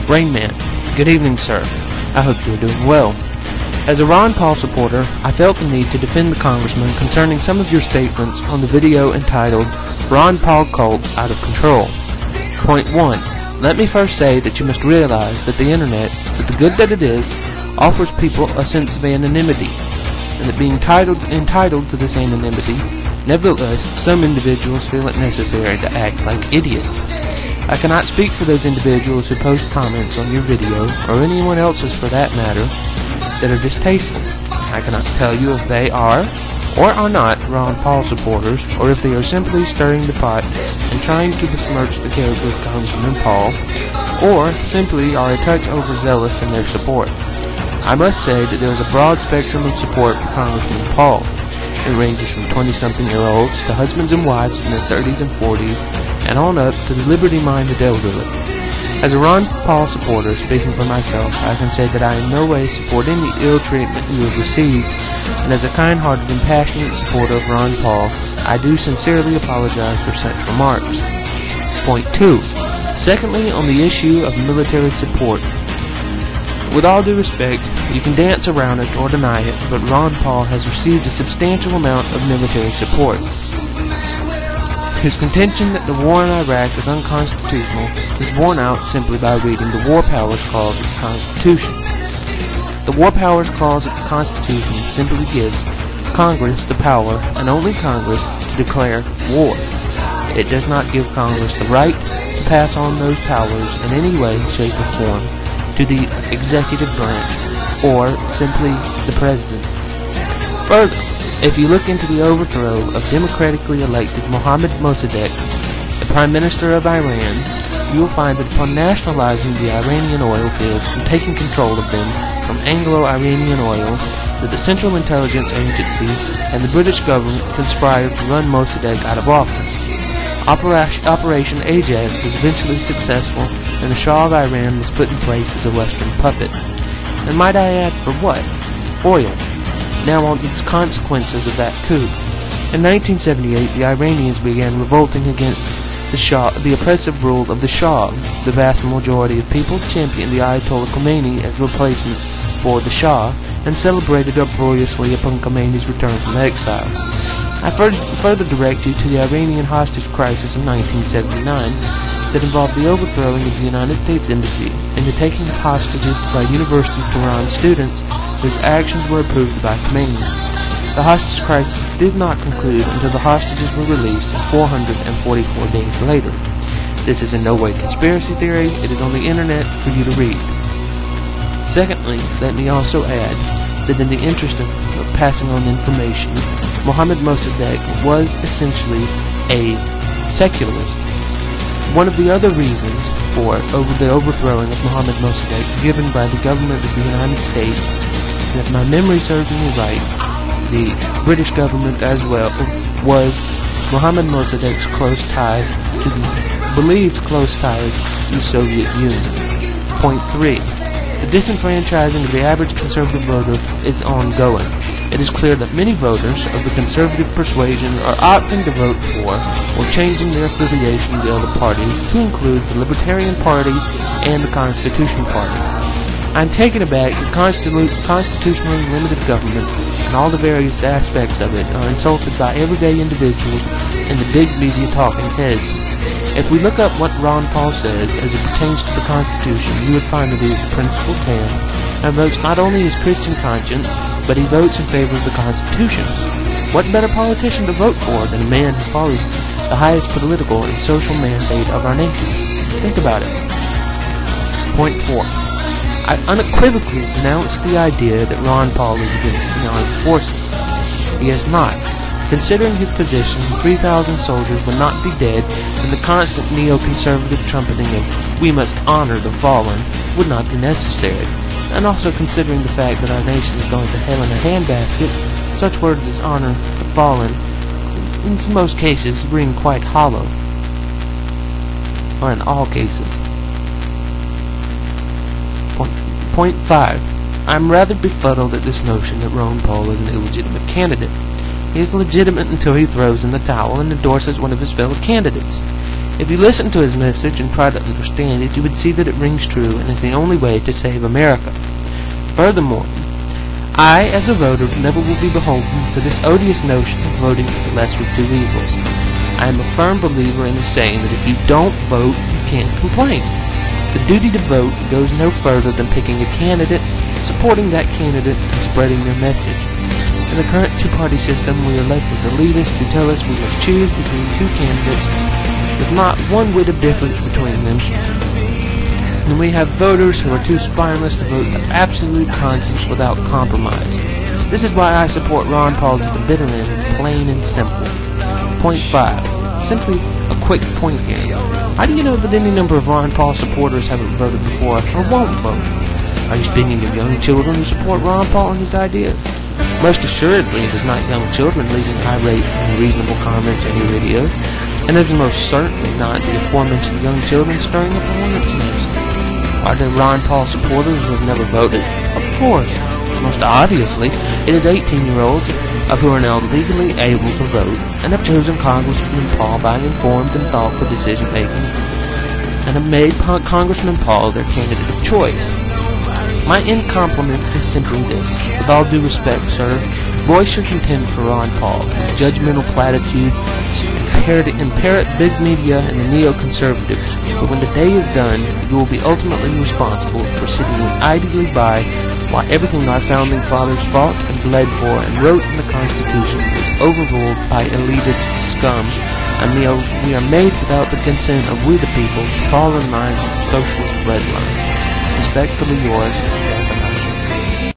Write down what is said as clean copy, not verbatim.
Rainman, good evening, sir. I hope you are doing well. As a Ron Paul supporter, I felt the need to defend the congressman concerning some of your statements on the video entitled Ron Paul Cult Out of Control. Point 1. Let me first say that you must realize that the internet, with the good that it is, offers people a sense of anonymity, and that being entitled to this anonymity, nevertheless, some individuals feel it necessary to act like idiots. I cannot speak for those individuals who post comments on your video, or anyone else's for that matter, that are distasteful. I cannot tell you if they are or are not Ron Paul supporters, or if they are simply stirring the pot and trying to besmirch the character of Congressman Paul, or simply are a touch overzealous in their support. I must say that there is a broad spectrum of support for Congressman Paul. It ranges from 20-something-year-olds to husbands and wives in their 30s and 40s, and on up to the liberty-minded elderly. As a Ron Paul supporter, speaking for myself, I can say that I in no way support any ill treatment you have received, and as a kind-hearted and passionate supporter of Ron Paul, I do sincerely apologize for such remarks. Point 2. Secondly, on the issue of military support. With all due respect, you can dance around it or deny it, but Ron Paul has received a substantial amount of military support. His contention that the war in Iraq is unconstitutional is borne out simply by reading the War Powers Clause of the Constitution. The War Powers Clause of the Constitution simply gives Congress the power, and only Congress, to declare war. It does not give Congress the right to pass on those powers in any way, shape, or form to the executive branch, or simply the President. Further, if you look into the overthrow of democratically elected Mohammad Mossadegh, the Prime Minister of Iran, you will find that upon nationalizing the Iranian oil fields and taking control of them from Anglo-Iranian Oil, that the Central Intelligence Agency and the British government conspired to run Mossadegh out of office. Operation Ajax was eventually successful, and the Shah of Iran was put in place as a Western puppet. And might I add, for what? Oil. Now on to the consequences of that coup. In 1978, the Iranians began revolting against the Shah, the oppressive rule of the Shah. The vast majority of people championed the Ayatollah Khomeini as replacement for the Shah, and celebrated uproariously upon Khomeini's return from exile. I further direct you to the Iranian hostage crisis in 1979 that involved the overthrowing of the United States Embassy and the taking of hostages by University of Tehran students whose actions were approved by Khomeini. The hostage crisis did not conclude until the hostages were released 444 days later. This is in no way conspiracy theory, it is on the internet for you to read. Secondly, let me also add that in the interest of passing on information, Mohammad Mossadegh was essentially a secularist. One of the other reasons for the overthrowing of Mohammad Mossadegh given by the government of the United States, and if my memory serves me right, the British government as well, was Mohammad Mossadegh's close ties to the believed close ties to the Soviet Union. Point 3. The disenfranchising of the average conservative voter is ongoing. It is clear that many voters of the conservative persuasion are opting to vote for or changing their affiliation to other parties to include the Libertarian Party and the Constitution Party. I'm taken aback that constitutionally limited government and all the various aspects of it are insulted by everyday individuals and the big media talking heads. If we look up what Ron Paul says as it pertains to the Constitution, you would find that he is a principled man and votes not only his Christian conscience, but he votes in favor of the Constitution. What better politician to vote for than a man who follows the highest political and social mandate of our nation? Think about it. Point 4. I unequivocally denounce the idea that Ron Paul is against the armed forces. He is not. Considering his position, 3,000 soldiers would not be dead, and the constant neoconservative trumpeting of "we must honor the fallen" would not be necessary. And also considering the fact that our nation is going to hell in a handbasket, such words as "honor the fallen" in most cases ring quite hollow. Or in all cases. Point 5. I'm rather befuddled at this notion that Ron Paul is an illegitimate candidate. He is legitimate until he throws in the towel and endorses one of his fellow candidates. If you listen to his message and try to understand it, you would see that it rings true and is the only way to save America. Furthermore, I, as a voter, never will be beholden to this odious notion of voting for the lesser of two evils. I am a firm believer in the saying that if you don't vote, you can't complain. The duty to vote goes no further than picking a candidate, supporting that candidate, and spreading their message. In the current two-party system, we are left with elitists who tell us we must choose between two candidates with not one whit of difference between them. And we have voters who are too spineless to vote of absolute conscience without compromise. This is why I support Ron Paul to the bitter end, plain and simple. Point 5. Simply a quick point here. How do you know that any number of Ron Paul supporters haven't voted before or won't vote? Are you speaking of young children who support Ron Paul and his ideas? Most assuredly, it is not young children leaving irate and unreasonable comments in your videos, and it is most certainly not the aforementioned young children stirring up a hornet's nest. Are there Ron Paul supporters who have never voted? Of course. Most obviously, it is 18-year-olds of who are now legally able to vote and have chosen Congressman Paul by informed and thoughtful decision-making and have made Congressman Paul their candidate of choice. My end compliment is simply this. With all due respect, sir, voice your contempt for Ron Paul, his judgmental platitudes, and parrot big media and the neoconservatives. But when the day is done, you will be ultimately responsible for sitting idly by while everything our founding fathers fought and bled for and wrote in the Constitution is overruled by elitist scum, and we are made without the consent of we the people to fall in line with the socialist breadline. Respectfully yours,